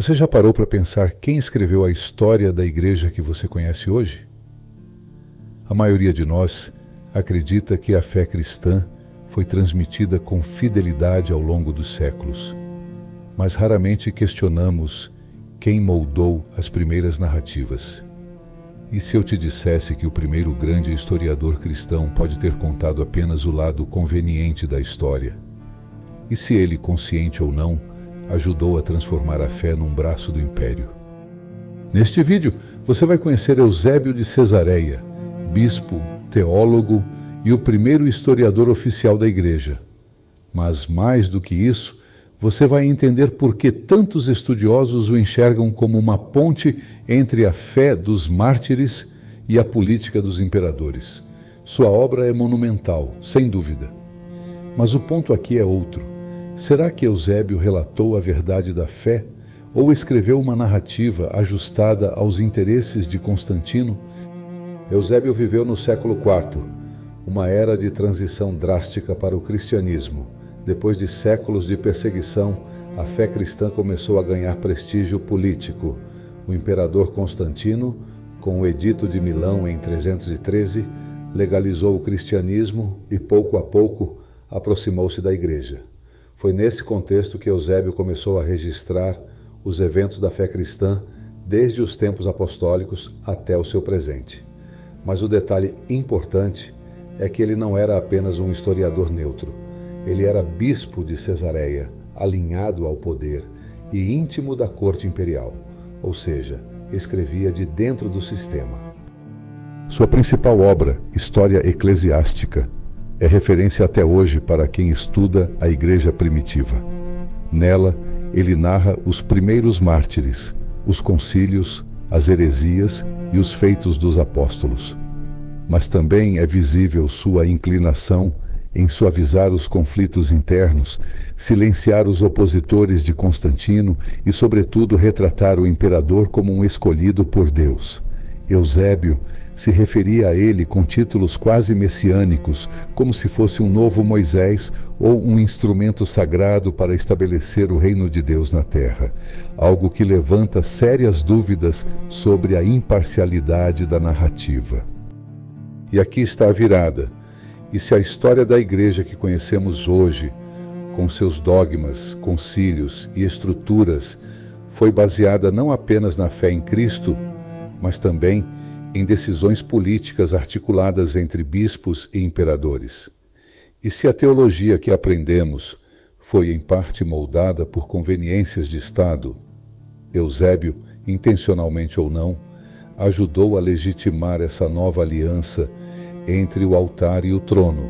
Você já parou para pensar quem escreveu a história da igreja que você conhece hoje? A maioria de nós acredita que a fé cristã foi transmitida com fidelidade ao longo dos séculos, mas raramente questionamos quem moldou as primeiras narrativas. E se eu te dissesse que o primeiro grande historiador cristão pode ter contado apenas o lado conveniente da história? E se ele, consciente ou não, ajudou a transformar a fé num braço do império? Neste vídeo, você vai conhecer Eusébio de Cesareia, bispo, teólogo e o primeiro historiador oficial da igreja. Mas mais do que isso, você vai entender por que tantos estudiosos o enxergam como uma ponte entre a fé dos mártires e a política dos imperadores. Sua obra é monumental, sem dúvida. Mas o ponto aqui é outro. Será que Eusébio relatou a verdade da fé ou escreveu uma narrativa ajustada aos interesses de Constantino? Eusébio viveu no século IV, uma era de transição drástica para o cristianismo. Depois de séculos de perseguição, a fé cristã começou a ganhar prestígio político. O imperador Constantino, com o Edito de Milão em 313, legalizou o cristianismo e, pouco a pouco, aproximou-se da igreja. Foi nesse contexto que Eusébio começou a registrar os eventos da fé cristã desde os tempos apostólicos até o seu presente. Mas o detalhe importante é que ele não era apenas um historiador neutro. Ele era bispo de Cesareia, alinhado ao poder e íntimo da corte imperial, ou seja, escrevia de dentro do sistema. Sua principal obra, História Eclesiástica, é referência até hoje para quem estuda a igreja primitiva. Nela, ele narra os primeiros mártires, os concílios, as heresias e os feitos dos apóstolos. Mas também é visível sua inclinação em suavizar os conflitos internos, silenciar os opositores de Constantino e, sobretudo, retratar o imperador como um escolhido por Deus. Eusébio se referia a ele com títulos quase messiânicos, como se fosse um novo Moisés ou um instrumento sagrado para estabelecer o reino de Deus na terra, algo que levanta sérias dúvidas sobre a imparcialidade da narrativa. E aqui está a virada. E se a história da igreja que conhecemos hoje, com seus dogmas, concílios e estruturas, foi baseada não apenas na fé em Cristo, mas também em decisões políticas articuladas entre bispos e imperadores? E se a teologia que aprendemos foi em parte moldada por conveniências de Estado, Eusébio, intencionalmente ou não, ajudou a legitimar essa nova aliança entre o altar e o trono.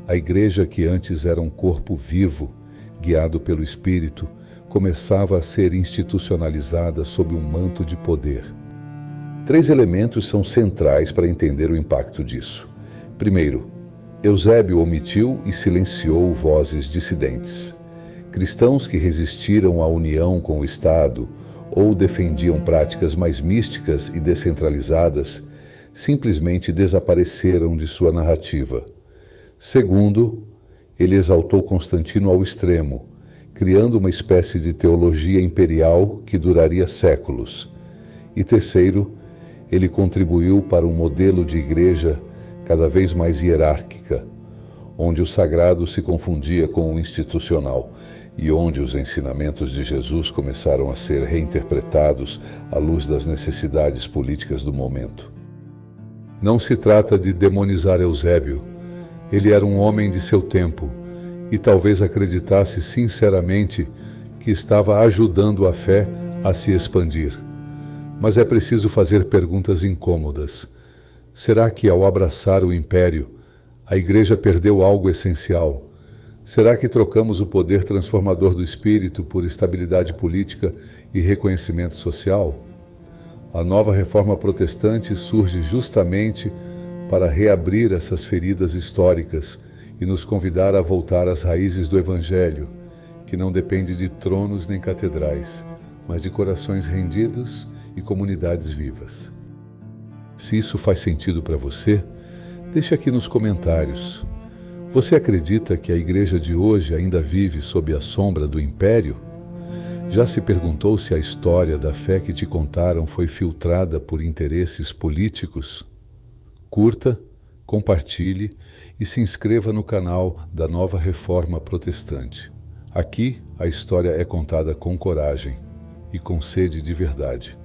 A igreja, que antes era um corpo vivo, guiado pelo Espírito, começava a ser institucionalizada sob um manto de poder. 3 elementos são centrais para entender o impacto disso. Primeiro, Eusébio omitiu e silenciou vozes dissidentes. Cristãos que resistiram à união com o Estado ou defendiam práticas mais místicas e descentralizadas simplesmente desapareceram de sua narrativa. Segundo, ele exaltou Constantino ao extremo, criando uma espécie de teologia imperial que duraria séculos. E terceiro, ele contribuiu para um modelo de igreja cada vez mais hierárquica, onde o sagrado se confundia com o institucional e onde os ensinamentos de Jesus começaram a ser reinterpretados à luz das necessidades políticas do momento. Não se trata de demonizar Eusébio. Ele era um homem de seu tempo e talvez acreditasse sinceramente que estava ajudando a fé a se expandir. Mas é preciso fazer perguntas incômodas. Será que, ao abraçar o império, a igreja perdeu algo essencial? Será que trocamos o poder transformador do espírito por estabilidade política e reconhecimento social? A nova reforma protestante surge justamente para reabrir essas feridas históricas e nos convidar a voltar às raízes do Evangelho, que não depende de tronos nem catedrais, mas de corações rendidos e comunidades vivas. Se isso faz sentido para você, deixe aqui nos comentários. Você acredita que a igreja de hoje ainda vive sob a sombra do império? Já se perguntou se a história da fé que te contaram foi filtrada por interesses políticos? Curta, compartilhe e se inscreva no canal da Nova Reforma Protestante. Aqui a história é contada com coragem e com sede de verdade.